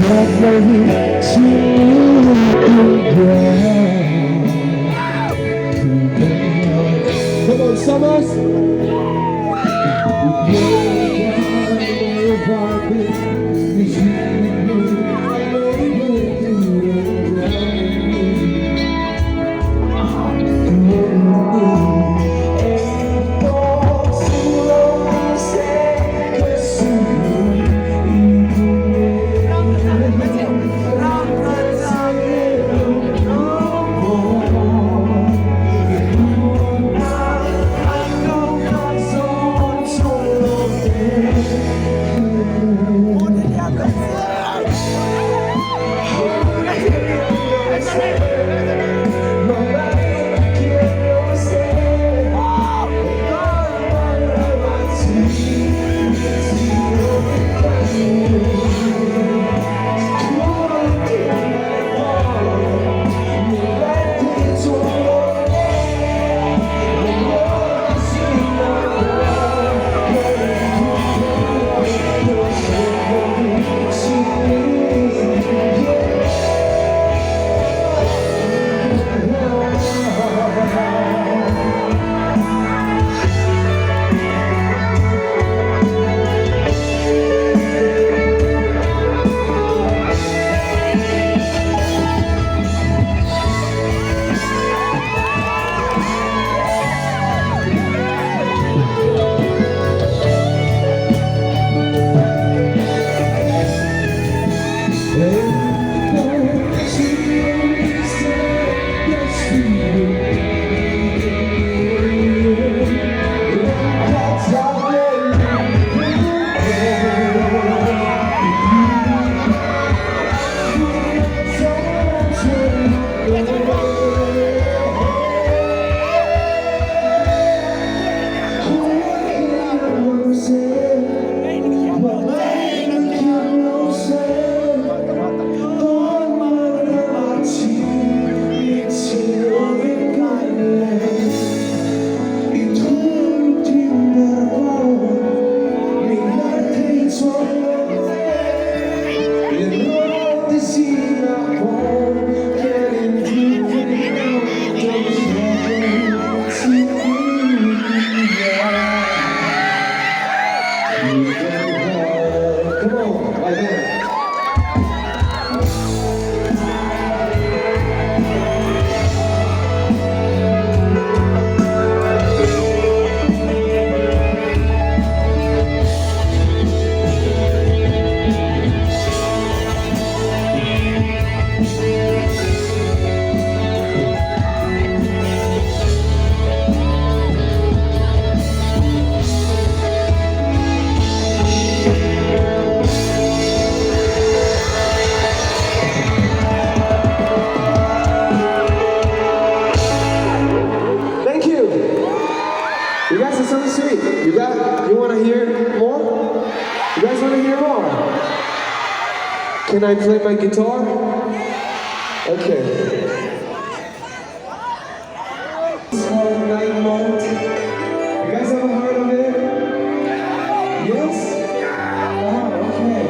Come on, Summers. Thank you. You guys are so sweet. You want to hear more? You guys want to hear more? Can I play my guitar? Okay. It's called Night Mode. You guys ever heard of it? Yes? Okay.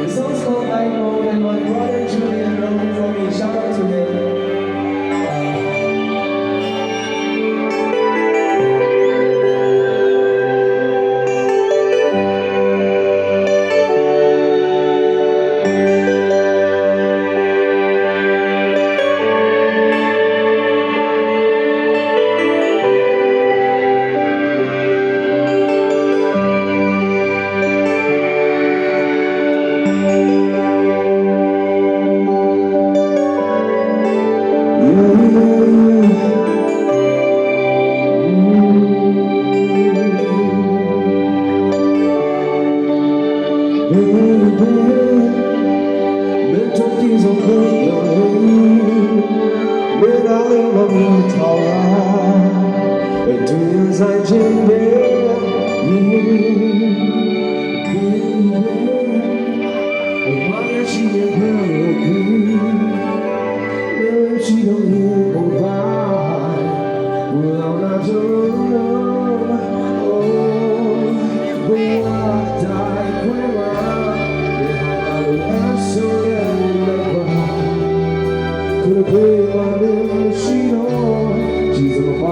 The song's called Night Mode, and my brother Julian wrote it for me. Shout out to him.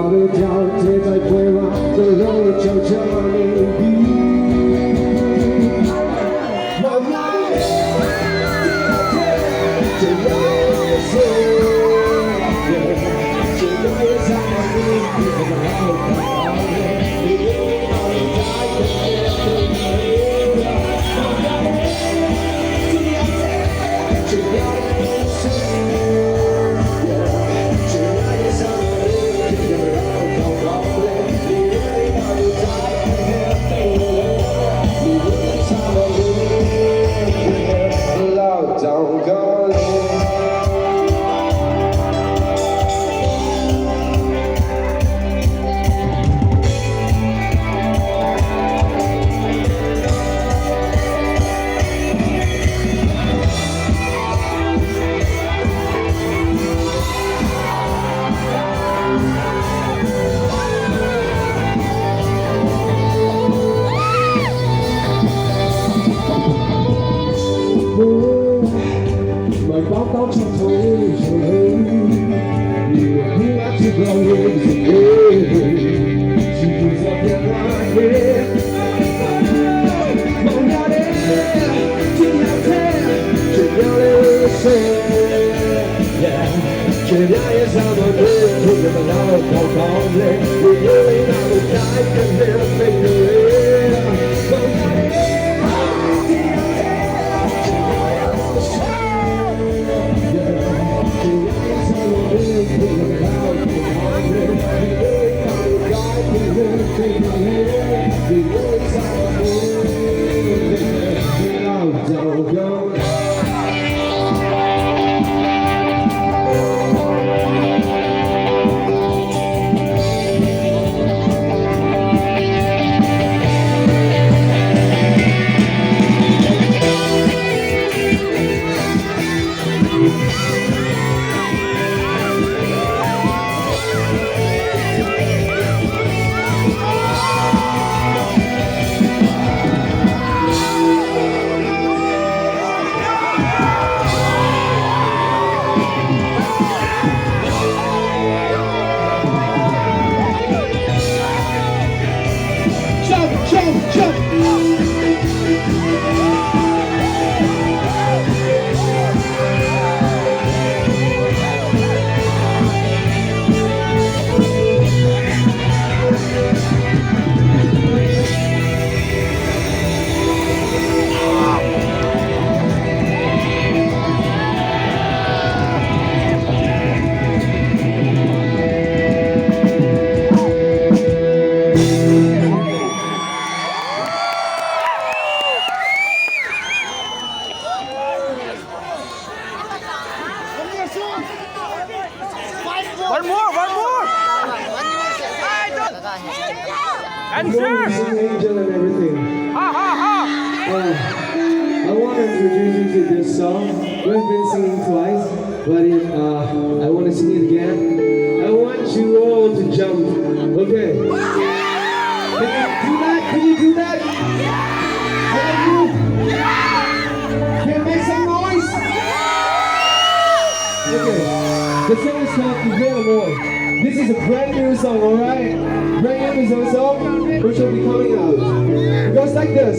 要被交接在回望的容易悄悄离别。慢慢地，这样也是，这样也才能离开好好的，你有道理在的天地。慢慢地，这样也是，这样也才能离开好好的，你有道理在的天地。你有才能离开老早高岭。My bomb down to the you have to go with me. She keeps up in my head. Mon gars, tu viens le je viens les abandonner, tout le malheur qu'on comblait. Le lieu est dans le caille que j'ai fait courir. Mon gars, don't go. One more. And sure. Angel and everything. Ha ha ha. I want to introduce you to this song. We've been singing twice, but I want to sing it again. I want you all to jump. Okay. Can you do that? Can you make some noise? Okay. The song is called Available. This is a brand new song, alright? Brand new song, which will be coming out. It goes like this.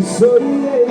So yeah,